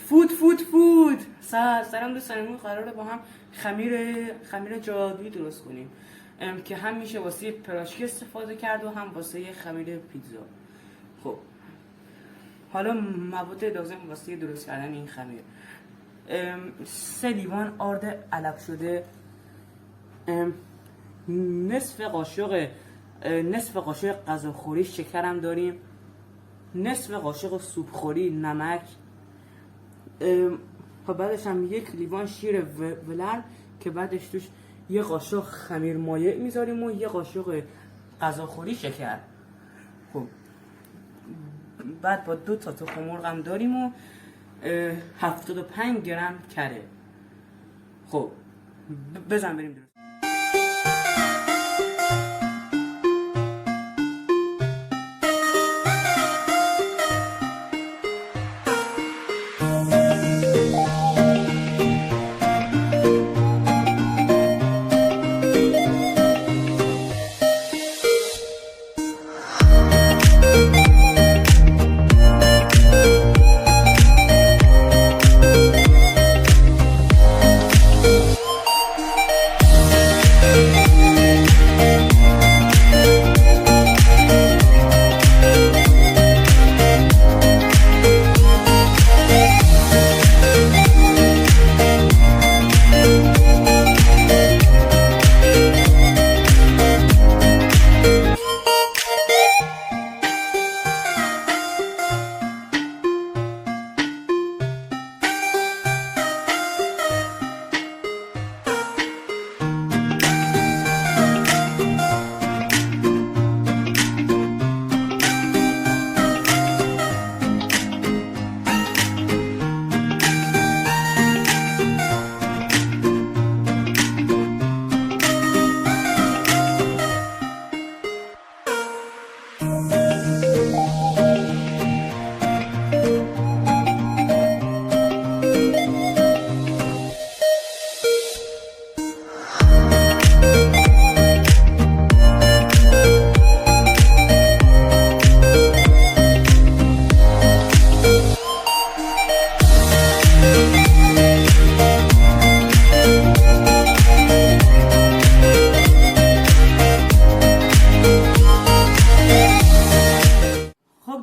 فود سلام دوستان، امروز قراره با هم خمیر جادویی درست کنیم که هم میشه واسه پیراشکی استفاده کرد و هم واسه خمیر پیتزا. خب حالا مواد لازم واسه درست کردن این خمیر: 3 لیوان آرد علف شده، نصف قاشق غذاخوری شکر هم داریم، نصف قاشق سوپخوری نمک، و بعدش هم 1 لیوان شیر ولر که بعدش توش 1 قاشق خمیر مایع میذاریم و 1 قاشق غذاخوری شکر. خب بعد با 2 تا تخم مرغ هم داریم و 75 گرم کره. خب بزن بریم درست.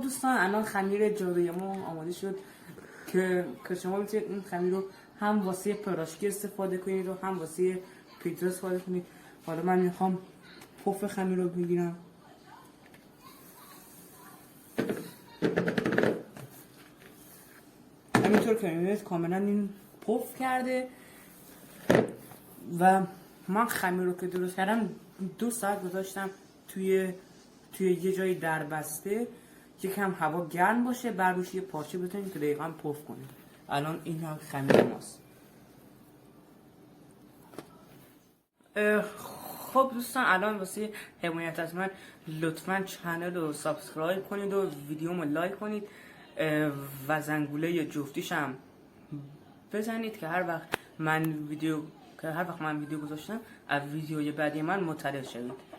دوستان الان خمیر جادویی ما آماده شد که شما میتونید این خمیر رو هم واسه پیراشکی استفاده کنید و هم واسه پیتزا استفاده کنید. حالا من میخوام پف خمیر رو بگیرم. همینطور که میبینید کاملا این پف کرده و من خمیر رو که درست کردم 2 ساعت گذاشتم توی یه جای دربسته که کم هوا گرم باشه، بعد روش یه پارچه بتونیم که دقیقاً پف کنیم. الان این هم خمیر ماست. خب دوستان الان واسه حمایت از من لطفاً کانال رو سابسکرایب کنید و ویدیومو لایک کنید و زنگوله جفتیش هم بزنید که هر وقت من ویدیو گذاشتم از ویدیوی بعدی من مطلع شوید.